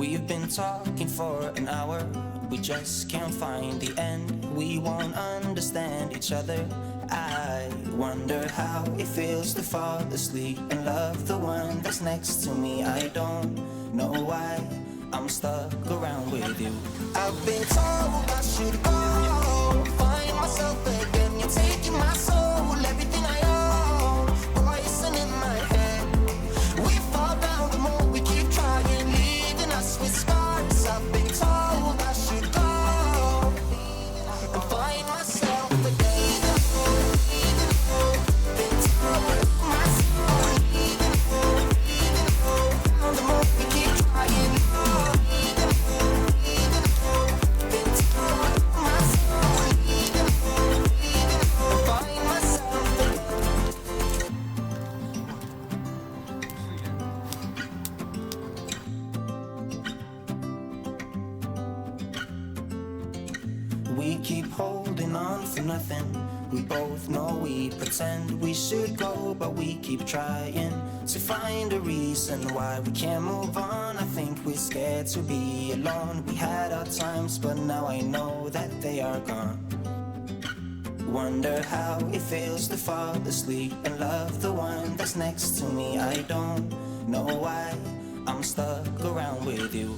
We've been talking for an hour, we just can't find the end. We won't understand each other. I wonder how it feels to fall asleep and love the one that's next to me. I don't know why I'm stuck around with you. I've been told I should go, find myself again. You're taking my soul, everything I own, poison in my head. We fall down the more we keep trying, leaving us with scars. I've been told I should go and find myself again. Been told my soul, down the more we keep trying. Been told my soul, find myself again. We keep holding on for nothing. We both know we pretend we should go, but we keep trying to find a reason why we can't move on. I think we're scared to be alone. We had our times, but now I know that they are gone. Wonder how it feels to fall asleep and love the one that's next to me. I don't know why I'm stuck around with you.